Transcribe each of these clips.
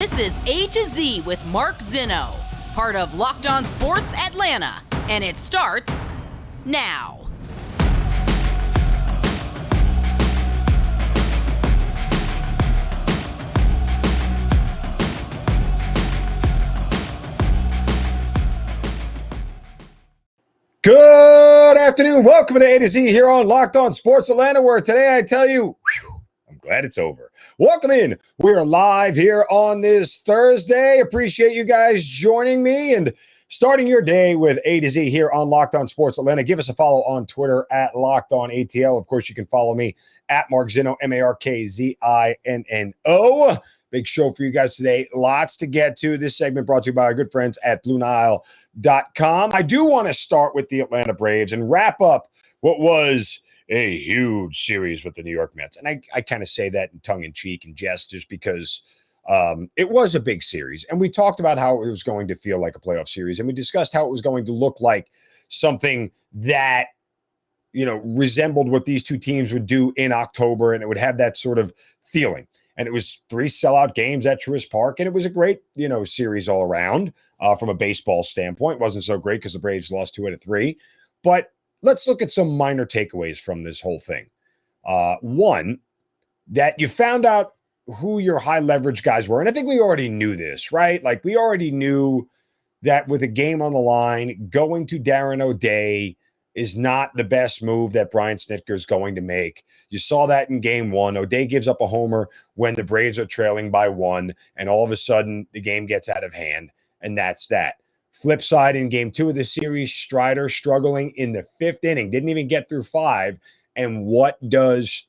This is A to Z with Mark Zinno, part of Locked On Sports Atlanta, and it starts now. Good afternoon. Welcome to A to Z here on Locked On Sports Atlanta, where today I tell you, I'm glad it's over. Welcome in. We're live here on this Thursday. Appreciate you guys joining me and starting your day with A to Z here on Locked On Sports Atlanta. Give us a follow on Twitter at Locked On ATL. Of course, you can follow me at Mark Zinno, MarkZinno. Big show for you guys today. Lots to get to. This segment brought to you by our good friends at BlueNile.com. I do want to start with the Atlanta Braves and wrap up what was a huge series with the New York Mets. And I kind of say that in tongue-in-cheek and jest just because it was a big series. And we talked about how it was going to feel like a playoff series. And we discussed how it was going to look like something that, you know, resembled what these two teams would do in October. And it would have that sort of feeling. And it was 3 sellout games at Truist Park. And it was a great, series all around from a baseball standpoint. It wasn't so great because the Braves lost 2 out of 3. But let's look at some minor takeaways from this whole thing. One, that you found out who your high leverage guys were. And I think we already knew this, right? Like we already knew that with a game on the line, going to Darren O'Day is not the best move that Brian Snitker is going to make. You saw that in game 1. O'Day gives up a homer when the Braves are trailing by 1, and all of a sudden the game gets out of hand, and that's that. Flip side, in game 2 of the series, Strider struggling in the 5th inning, didn't even get through 5, and what does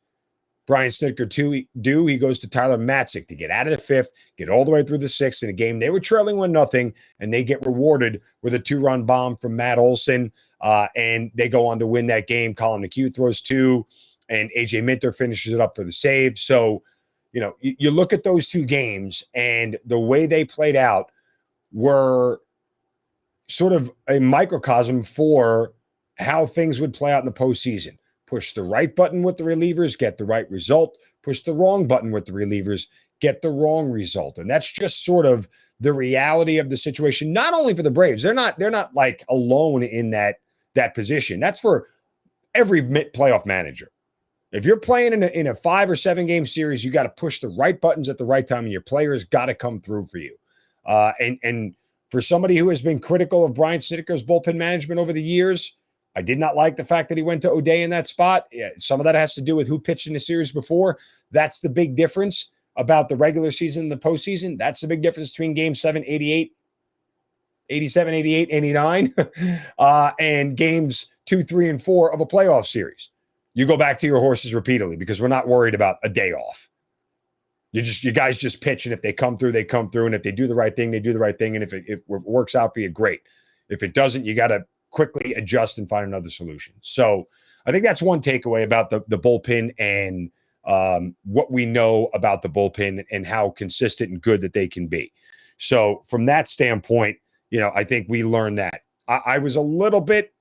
Brian Snitker do? He goes to Tyler Matzik to get out of the 5th, get all the way through the 6th in a game. They were trailing 1-0, and they get rewarded with a 2-run bomb from Matt Olson, and they go on to win that game. Colin McHugh throws 2, and A.J. Minter finishes it up for the save. So, you look at those 2 games, and the way they played out were sort of a microcosm for how things would play out in the postseason. Push the right button with the relievers, get the right result. Push the wrong button with the relievers, get the wrong result. And that's just sort of the reality of the situation, not only for the Braves. They're not like alone in that position. That's for every playoff manager. If you're playing in a 5 or 7 game series, you got to push the right buttons at the right time, and your players got to come through for you. And for somebody who has been critical of Brian Snitker's bullpen management over the years, I did not like the fact that he went to O'Day in that spot. Yeah, some of that has to do with who pitched in the series before. That's the big difference about the regular season and the postseason. That's the big difference between game 7, 88, 87, 88, 89, and games 2, 3, and 4 of a playoff series. You go back to your horses repeatedly because we're not worried about a day off. You guys just pitch, and if they come through, they come through. And if they do the right thing, they do the right thing. And if it works out for you, great. If it doesn't, you got to quickly adjust and find another solution. So I think that's one takeaway about the bullpen and what we know about the bullpen and how consistent and good that they can be. So from that standpoint, I think we learned that. I was a little bit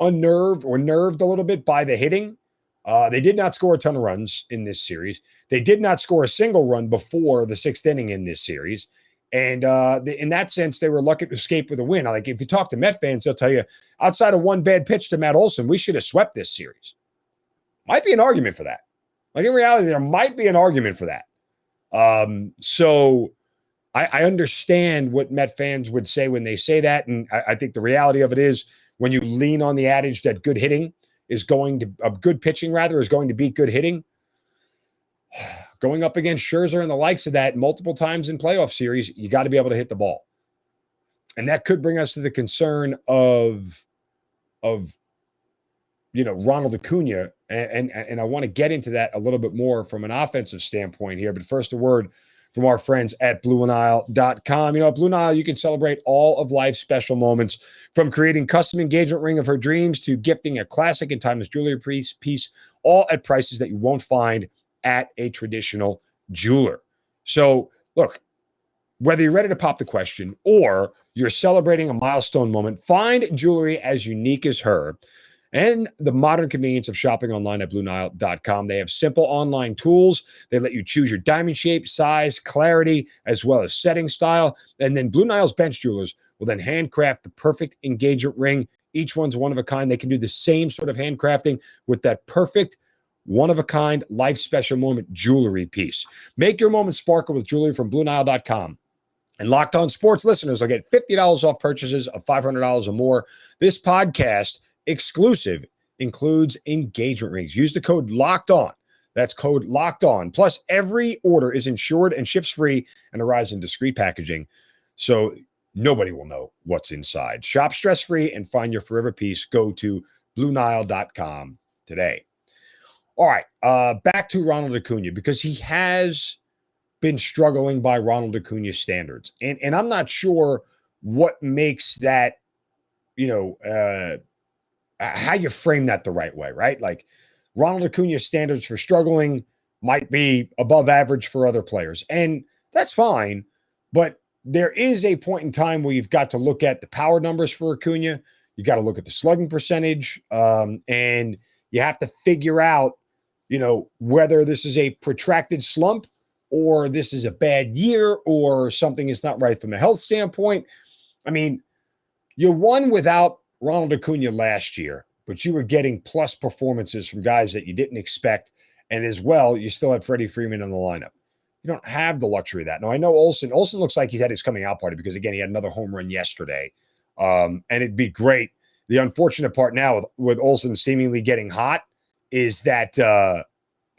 nerved a little bit by the hitting. They did not score a ton of runs in this series. They did not score a single run before the 6th inning in this series. And in that sense, they were lucky to escape with a win. Like if you talk to Met fans, they'll tell you, outside of one bad pitch to Matt Olson, we should have swept this series. Might be an argument for that. Like in reality, there might be an argument for that. So I understand what Met fans would say when they say that. And I think the reality of it is when you lean on the adage that good pitching is going to beat good hitting, going up against Scherzer and the likes of that multiple times in playoff series, you got to be able to hit the ball. And that could bring us to the concern of Ronald Acuna. And I want to get into that a little bit more from an offensive standpoint here. But first, a word from our friends at BlueNile.com. At Blue Nile, you can celebrate all of life's special moments, from creating custom engagement ring of her dreams to gifting a classic and timeless jewelry piece, all at prices that you won't find at a traditional jeweler. So, look, whether you're ready to pop the question or you're celebrating a milestone moment, find jewelry as unique as her and the modern convenience of shopping online at BlueNile.com. They have simple online tools. They let you choose your diamond shape, size, clarity, as well as setting style. And then Blue Nile's bench jewelers will then handcraft the perfect engagement ring. Each one's one of a kind. They can do the same sort of handcrafting with that perfect one-of-a-kind, life special moment jewelry piece. Make your moment sparkle with jewelry from BlueNile.com. And Locked On Sports listeners will get $50 off purchases of $500 or more. This podcast exclusive includes engagement rings. Use the code Locked On. That's code Locked On. Plus, every order is insured and ships free and arrives in discreet packaging, so nobody will know what's inside. Shop stress-free and find your forever piece. Go to BlueNile.com today. All right, back to Ronald Acuna, because he has been struggling by Ronald Acuna standards. And I'm not sure what makes that, how you frame that the right way, right? Like Ronald Acuna's standards for struggling might be above average for other players. And that's fine. But there is a point in time where you've got to look at the power numbers for Acuna. You got to look at the slugging percentage. And you have to figure out, whether this is a protracted slump or this is a bad year or something is not right from a health standpoint. I mean, you won without Ronald Acuna last year, but you were getting plus performances from guys that you didn't expect. And as well, you still had Freddie Freeman in the lineup. You don't have the luxury of that. Now, I know Olsen looks like he's had his coming out party because, again, he had another home run yesterday. And it'd be great. The unfortunate part now with Olsen seemingly getting hot is that the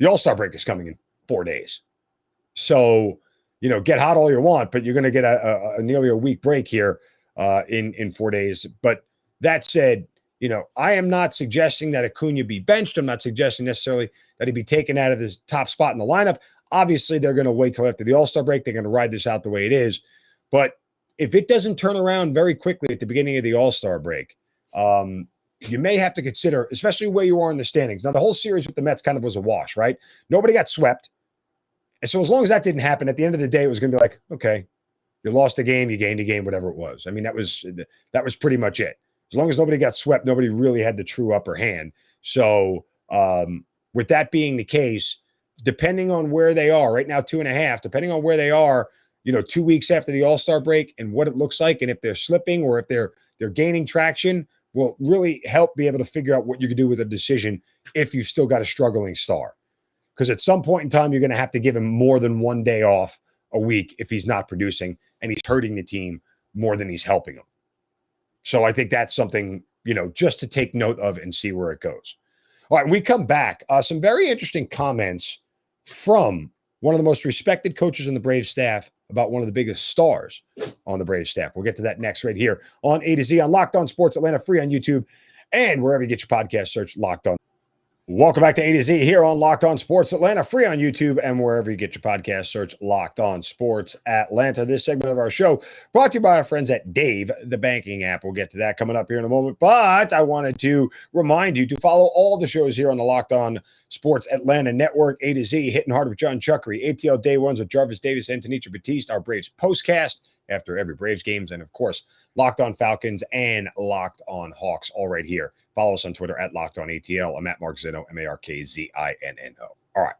All-Star break is coming in 4 days. So, get hot all you want, but you're going to get a nearly a week break here in 4 days. But that said, I am not suggesting that Acuna be benched. I'm not suggesting necessarily that he be taken out of his top spot in the lineup. Obviously, they're going to wait till after the All-Star break. They're going to ride this out the way it is. But if it doesn't turn around very quickly at the beginning of the All-Star break, you may have to consider, especially where you are in the standings. Now, the whole series with the Mets kind of was a wash, right? Nobody got swept. And so as long as that didn't happen, at the end of the day, it was going to be like, okay, you lost a game, you gained a game, whatever it was. I mean, that was pretty much it. As long as nobody got swept, nobody really had the true upper hand. So with that being the case, depending on where they are, right now 2.5, depending on where they are, 2 weeks after the All-Star break and what it looks like, and if they're slipping or if they're gaining traction, will really help be able to figure out what you can do with a decision if you've still got a struggling star. Because at some point in time, you're going to have to give him more than 1 day off a week if he's not producing and he's hurting the team more than he's helping them. So I think that's something, just to take note of and see where it goes. All right, when we come back, some very interesting comments from one of the most respected coaches in the Braves staff about one of the biggest stars on the Braves staff. We'll get to that next right here on A to Z on Locked On Sports Atlanta, free on YouTube and wherever you get your podcast, search Locked On. Welcome back to A to Z here on Locked On Sports Atlanta, free on YouTube and wherever you get your podcast, search Locked On Sports Atlanta. This segment of our show brought to you by our friends at Dave, the banking app. We'll get to that coming up here in a moment, but I wanted to remind you to follow all the shows here on the Locked On Sports Atlanta Network. A to Z, Hitting Hard with John Chuckery, ATL Day Ones with Jarvis Davis and Tanisha Batiste, our Braves postcast after every Braves games, and of course, Locked On Falcons and Locked On Hawks, all right here. Follow us on Twitter at Locked On ATL. I'm at Mark Zinno, MarkZinno. All right.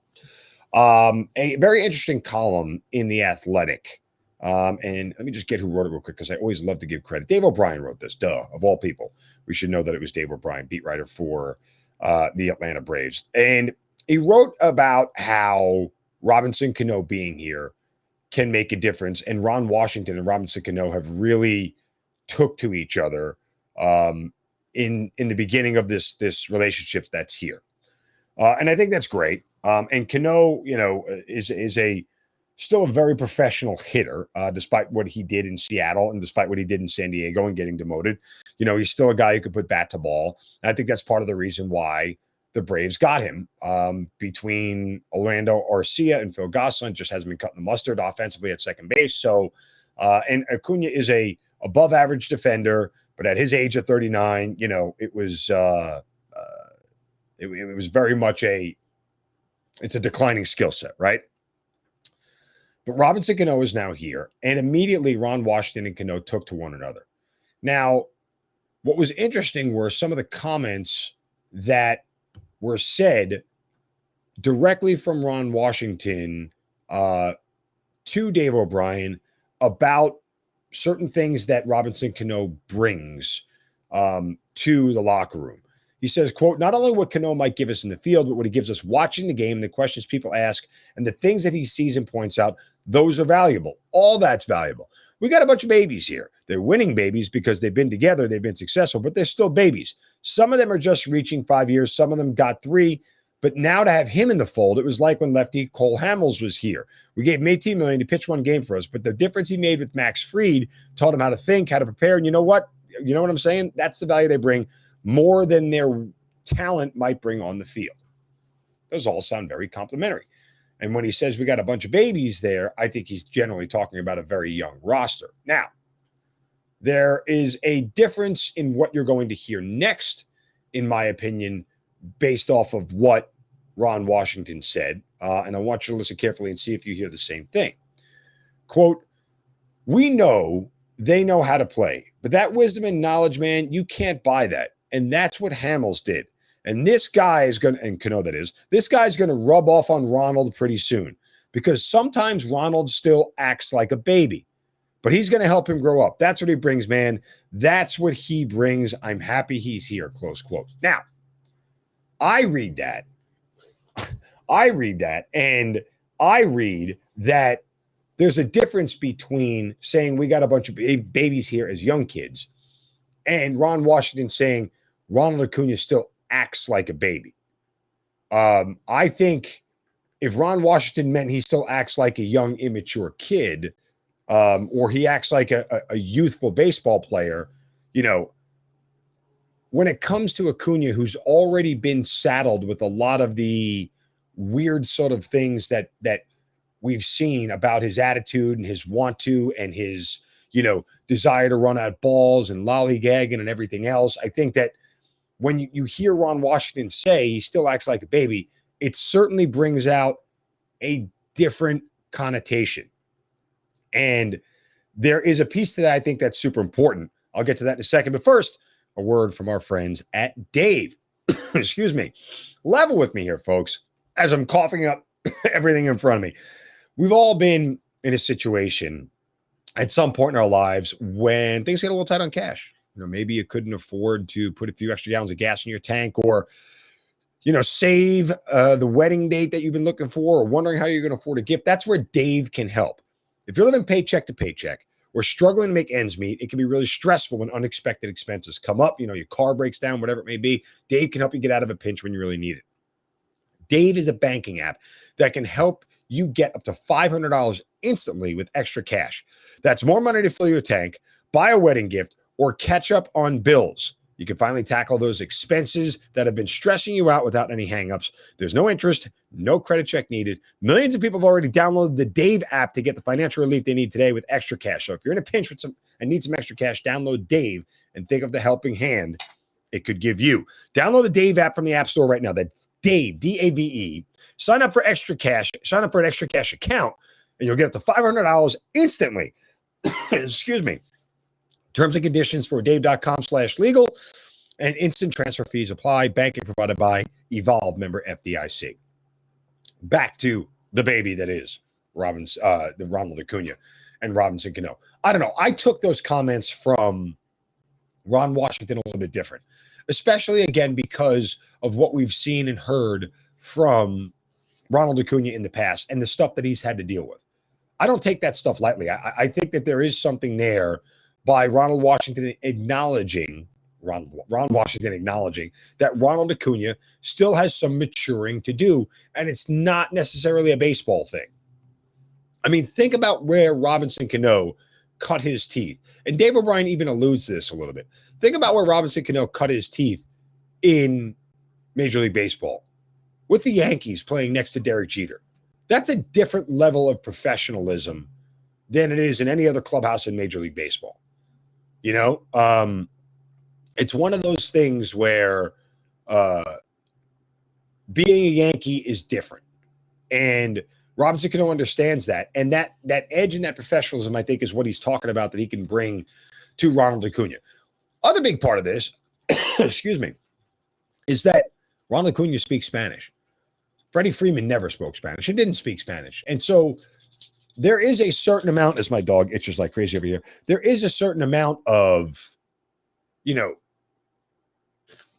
A very interesting column in The Athletic. And let me just get who wrote it real quick, because I always love to give credit. Dave O'Brien wrote this, of all people. We should know that it was Dave O'Brien, beat writer for the Atlanta Braves. And he wrote about how Robinson Canó being here can make a difference. And Ron Washington and Robinson Canó have really took to each other in the beginning of this relationship that's here. And I think that's great. And Cano, is still a very professional hitter, despite what he did in Seattle and despite what he did in San Diego and getting demoted. He's still a guy who could put bat to ball. And I think that's part of the reason why the Braves got him. Between Orlando Arcia and Phil Gosselin, just hasn't been cutting the mustard offensively at second base. So, and Acuna is a above average defender, but at his age of 39, it was very much it's a declining skill set, right? But Robinson Canó is now here, and immediately Ron Washington and Cano took to one another. Now, what was interesting were some of the comments that were said directly from Ron Washington to Dave O'Brien about certain things that Robinson Canó brings to the locker room. He says, quote, not only what Cano might give us in the field, but what he gives us watching the game, the questions people ask, and the things that he sees and points out, those are valuable. All that's valuable. We got a bunch of babies here. They're winning babies because they've been together, they've been successful, but they're still babies. Some of them are just reaching 5 years. Some of them got 3. But now to have him in the fold, it was like when lefty Cole Hamels was here. We gave him $18 million to pitch 1 game for us, but the difference he made with Max Fried taught him how to think, how to prepare, and you know what? You know what I'm saying? That's the value they bring, more than their talent might bring on the field. Those all sound very complimentary. And when he says we got a bunch of babies there, I think he's generally talking about a very young roster. Now, there is a difference in what you're going to hear next, in my opinion, based off of what Ron Washington said. And I want you to listen carefully and see if you hear the same thing. Quote, we know they know how to play, but that wisdom and knowledge, man, you can't buy that. And that's what Hamels did. And this guy is going to, and Cano that is, this guy's going to rub off on Ronald pretty soon, because sometimes Ronald still acts like a baby, but he's going to help him grow up. That's what he brings, man. That's what he brings. I'm happy he's here, close quote. Now, I read that, and I read that there's a difference between saying we got a bunch of babies here as young kids and Ron Washington saying Ronald Acuna still acts like a baby. I think if Ron Washington meant he still acts like a young, immature kid, or he acts like a youthful baseball player, you know, when it comes to Acuna, who's already been saddled with a lot of the weird sort of things that we've seen about his attitude and his want to and his, you know, desire to run out balls and lollygagging and everything else, I think that when you hear Ron Washington say he still acts like a baby, it certainly brings out a different connotation. And there is a piece to that I think that's super important. I'll get to that in a second. But first, a word from our friends at Dave. Excuse me. Level with me here, folks, as I'm coughing up everything in front of me. We've all been in a situation at some point in our lives when things get a little tight on cash. You know, maybe you couldn't afford to put a few extra gallons of gas in your tank, or, you know, save the wedding date that you've been looking for, or wondering how you're going to afford a gift. That's where Dave can help. If you're living paycheck to paycheck or struggling to make ends meet, it can be really stressful when unexpected expenses come up. You know, your car breaks down, whatever it may be. Dave can help you get out of a pinch when you really need it. Dave is a banking app that can help you get up to $500 instantly with extra cash. That's more money to fill your tank, buy a wedding gift, or catch up on bills. You can finally tackle those expenses that have been stressing you out without any hangups. There's no interest, no credit check needed. Millions of people have already downloaded the Dave app to get the financial relief they need today with extra cash. So if you're in a pinch with and need some extra cash, download Dave and think of the helping hand it could give you. Download the Dave app from the App Store right now. That's Dave, D-A-V-E. Sign up for extra cash. Sign up for an extra cash account, and you'll get up to $500 instantly. Excuse me. Terms and conditions for dave.com/legal, and instant transfer fees apply. Banking provided by Evolve, member FDIC. Back to the baby that is the Ronald Acuna and Robinson Canó. I don't know. I took those comments from Ron Washington a little bit different, especially, again, because of what we've seen and heard from Ronald Acuna in the past and the stuff that he's had to deal with. I don't take that stuff lightly. I think that there is something there by Ron Washington acknowledging that Ronald Acuna still has some maturing to do, and it's not necessarily a baseball thing. I mean, think about where Robinson Canó cut his teeth. And Dave O'Brien even alludes to this a little bit. Think about where Robinson Canó cut his teeth in Major League Baseball with the Yankees playing next to Derek Jeter. That's a different level of professionalism than it is in any other clubhouse in Major League Baseball. You know, it's one of those things where being a Yankee is different. And Robinson Canó understands that. And that edge and that professionalism, I think, is what he's talking about that he can bring to Ronald Acuna. Other big part of this, excuse me, is that Ronald Acuna speaks Spanish. Freddie Freeman never spoke Spanish. He didn't speak Spanish. And so there is a certain amount, as my dog itches like crazy over here, there is a certain amount of,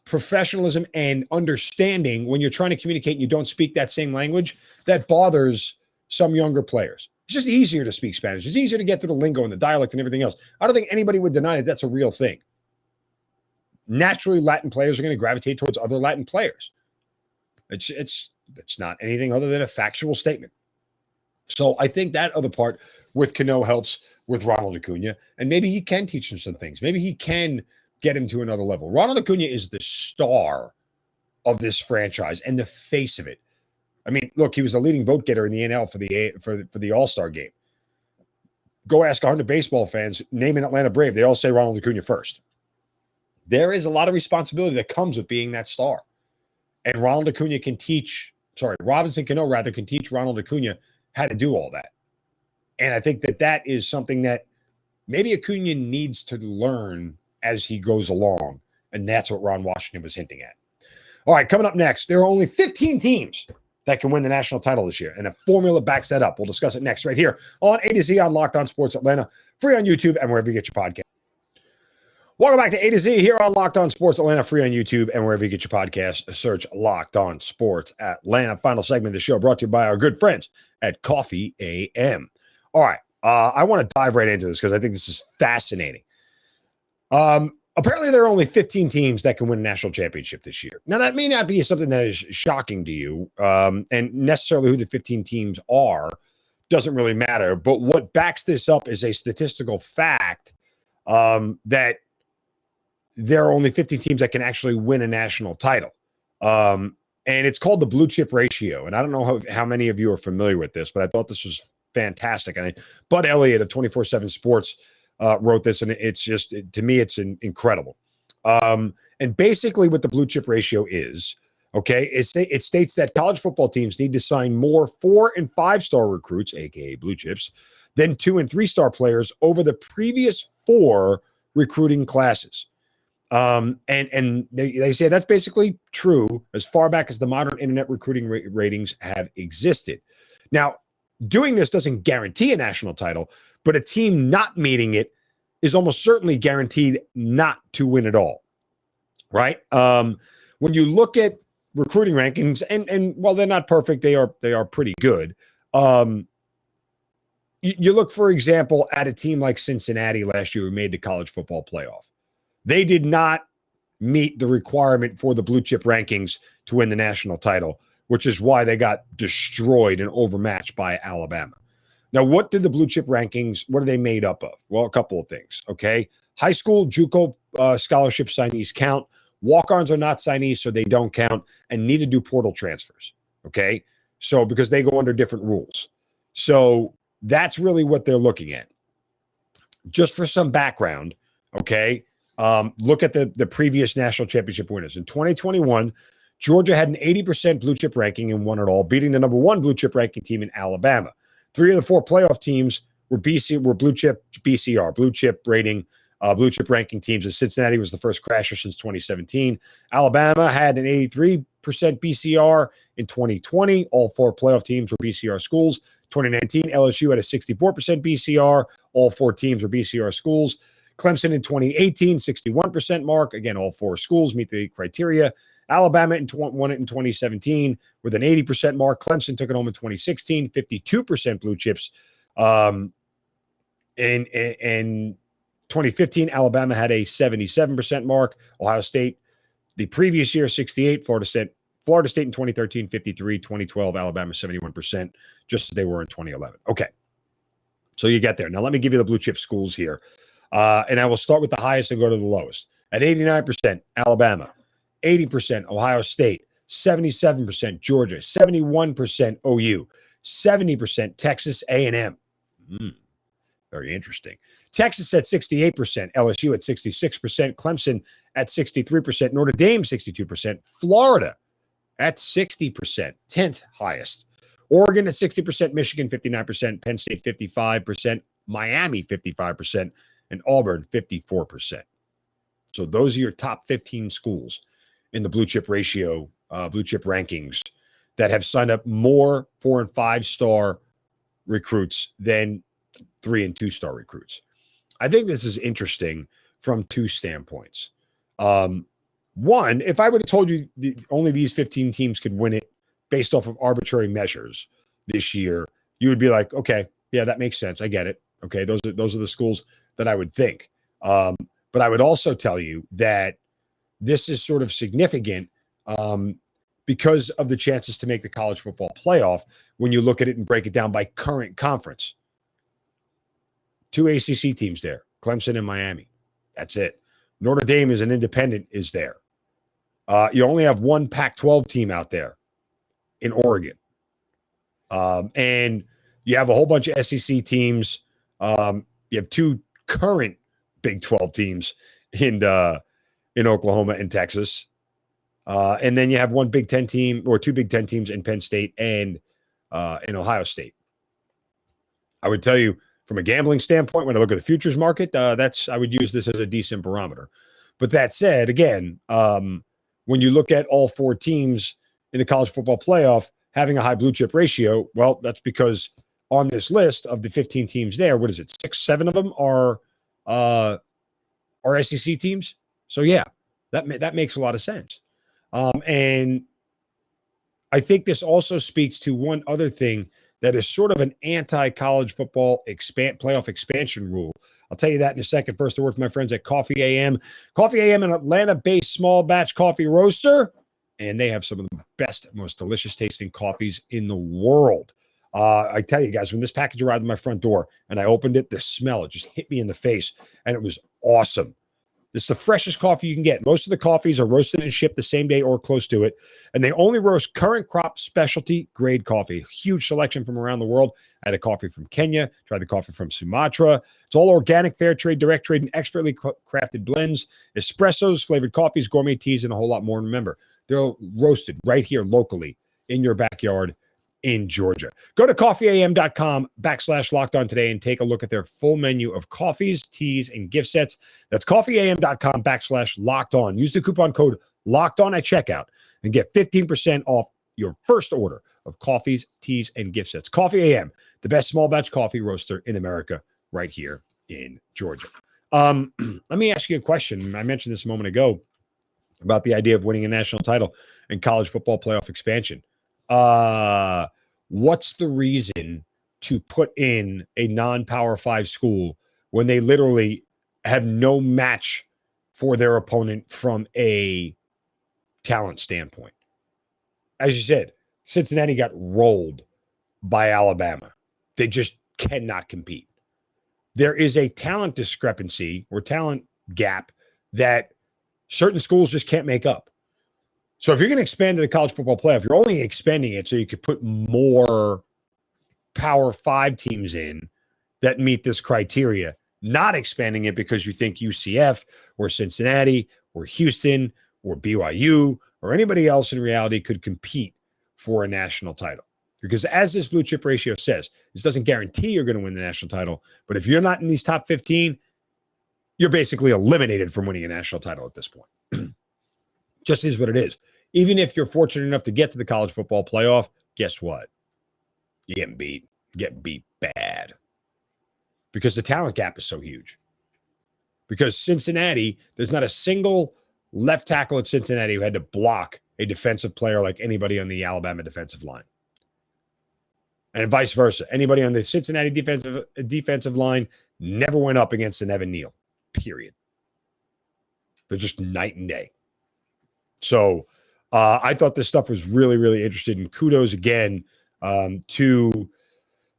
professionalism and understanding when you're trying to communicate and you don't speak that same language that bothers some younger players. It's just easier to speak Spanish. It's easier to get through the lingo and the dialect and everything else. I don't think anybody would deny that that's a real thing. Naturally, Latin players are going to gravitate towards other Latin players. It's not anything other than a factual statement. So I think that other part with Cano helps with Ronald Acuna, and maybe he can teach him some things. Maybe he can get him to another level. Ronald Acuna is the star of this franchise and the face of it. I mean, look, he was the leading vote getter in the NL for the All-Star game. Go ask 100 baseball fans, name an Atlanta Brave. They all say Ronald Acuna first. There is a lot of responsibility that comes with being that star. And Robinson Canó rather can teach Ronald Acuna how to do all that. And I think that is something that maybe Acuna needs to learn as he goes along. And that's what Ron Washington was hinting at. All right, coming up next, there are only 15 teams that can win the national title this year. And a formula backs that up. We'll discuss it next right here on A to Z on Locked On Sports Atlanta, free on YouTube and wherever you get your podcast. Welcome back to A to Z here on Locked On Sports Atlanta, free on YouTube and wherever you get your podcast. Search Locked On Sports Atlanta. Final segment of the show brought to you by our good friends at Coffee AM. All right, I want to dive right into this because I think this is fascinating. Apparently, there are only 15 teams that can win a national championship this year. Now, that may not be something that is shocking to you, and necessarily who the 15 teams are doesn't really matter. But what backs this up is a statistical fact that there are only 15 teams that can actually win a national title. And it's called the blue chip ratio. And I don't know how many of you are familiar with this, but I thought this was fantastic. I mean, Bud Elliott of 24/7 Sports wrote this, and it's just, to me, it's incredible. And basically what the blue chip ratio is, okay, it states that college football teams need to sign more 4- and 5-star recruits, aka blue chips, than 2- and 3-star players over the previous 4 recruiting classes. And they say that's basically true as far back as the modern internet recruiting ratings have existed. Now, doing this doesn't guarantee a national title, but a team not meeting it is almost certainly guaranteed not to win at all, right? When you look at recruiting rankings, and while they're not perfect, they are pretty good. You look, for example, at a team like Cincinnati last year who made the college football playoff. They did not meet the requirement for the blue chip rankings to win the national title, which is why they got destroyed and overmatched by Alabama. Now, what did the blue chip rankings, what are they made up of? Well, a couple of things, okay? High school JUCO scholarship signees count. Walk-ons are not signees, so they don't count, and neither do portal transfers, okay? So, because they go under different rules. So, that's really what they're looking at. Just for some background, okay? Look at the previous national championship winners. In 2021, Georgia had an 80% blue chip ranking and won it all, beating the number 1 blue chip ranking team in Alabama. 3 of the 4 playoff teams were blue chip BCR, blue chip rating, blue chip ranking teams. And Cincinnati was the first crasher since 2017. Alabama had an 83% BCR in 2020. All 4 playoff teams were BCR schools. 2019, LSU had a 64% BCR. All 4 teams were BCR schools. Clemson in 2018, 61% mark. Again, all 4 schools meet the criteria. Alabama won it in 2017 with an 80% mark. Clemson took it home in 2016, 52% blue chips. In 2015, Alabama had a 77% mark. Ohio State, the previous year, 68. Florida State in 2013, 53. 2012, Alabama, 71%, just as they were in 2011. Okay, so you get there. Now, let me give you the blue chip schools here. And I will start with the highest and go to the lowest. At 89%, Alabama. 80% Ohio State, 77% Georgia, 71% OU, 70% Texas A&M. Very interesting. Texas at 68%, LSU at 66%, Clemson at 63%, Notre Dame 62%, Florida at 60%, 10th highest. Oregon at 60%, Michigan 59%, Penn State 55%, Miami 55%, and Auburn 54%. So those are your top 15 schools in the blue chip ratio blue chip rankings that have signed up more 4- and 5-star recruits than 3- and 2-star recruits. I think this is interesting from two standpoints. One, if I would have told you only these 15 teams could win it based off of arbitrary measures this year, you would be like, okay, yeah, that makes sense. I get it. Okay, those are the schools that I would think. But I would also tell you that this is sort of significant because of the chances to make the college football playoff when you look at it and break it down by current conference. 2 ACC teams there, Clemson and Miami. That's it. Notre Dame is an independent is there. You only have one Pac-12 team out there in Oregon. And you have a whole bunch of SEC teams. You have 2 current Big 12 teams in Oklahoma and Texas. And then you have one Big 10 team or 2 Big 10 teams in Penn State and in Ohio State. I would tell you from a gambling standpoint, when I look at the futures market, I would use this as a decent barometer. But that said, again, when you look at all 4 teams in the college football playoff having a high blue chip ratio, well, that's because on this list of the 15 teams there, what is it? 6, 7 of them are SEC teams. So yeah, that makes a lot of sense. And I think this also speaks to one other thing that is sort of an anti-college football playoff expansion rule. I'll tell you that in a second. First, a word from my friends at Coffee AM. Coffee AM, an Atlanta-based small batch coffee roaster, and they have some of the best, most delicious tasting coffees in the world. I tell you guys, when this package arrived at my front door and I opened it, the smell, it just hit me in the face, and it was awesome. This is the freshest coffee you can get. Most of the coffees are roasted and shipped the same day or close to it, and they only roast current crop specialty grade coffee. Huge selection from around the world. I had a coffee from Kenya, tried the coffee from Sumatra. It's all organic, fair trade, direct trade, and expertly crafted blends, espressos, flavored coffees, gourmet teas, and a whole lot more. And remember, they're roasted right here locally in your backyard in Georgia. Go to coffeeam.com/lockedon today and take a look at their full menu of coffees, teas, and gift sets. That's coffeeam.com/lockedon. Use the coupon code LOCKEDON at checkout and get 15% off your first order of coffees, teas, and gift sets. Coffee AM, the best small batch coffee roaster in America, right here in Georgia. Let me ask you a question. I mentioned this a moment ago about the idea of winning a national title in college football playoff expansion. What's the reason to put in a non-Power 5 school when they literally have no match for their opponent from a talent standpoint? As you said, Cincinnati got rolled by Alabama. They just cannot compete. There is a talent discrepancy or talent gap that certain schools just can't make up. So if you're going to expand to the college football playoff, you're only expanding it so you could put more Power 5 teams in that meet this criteria, not expanding it because you think UCF or Cincinnati or Houston or BYU or anybody else in reality could compete for a national title. Because as this blue chip ratio says, this doesn't guarantee you're going to win the national title, but if you're not in these top 15, you're basically eliminated from winning a national title at this point. Just is what it is. Even if you're fortunate enough to get to the college football playoff, guess what? You're getting beat. You're getting beat bad. Because the talent gap is so huge. Because Cincinnati, there's not a single left tackle at Cincinnati who had to block a defensive player like anybody on the Alabama defensive line. And vice versa. Anybody on the Cincinnati defensive line never went up against an Evan Neal. Period. They're just night and day. So I thought this stuff was really, really interesting. And kudos again to,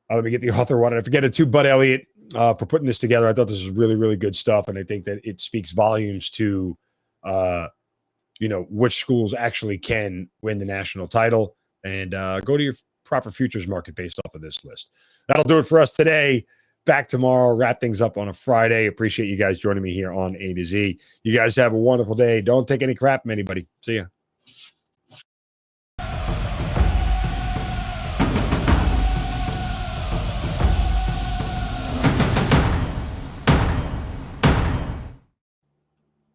let me get the author one. I forget it, to Bud Elliott for putting this together. I thought this was really, really good stuff. And I think that it speaks volumes to, which schools actually can win the national title. And go to your proper futures market based off of this list. That'll do it for us today. Back tomorrow, wrap things up on a Friday. Appreciate you guys joining me here on A to Z. You guys have a wonderful day. Don't take any crap from anybody. See ya.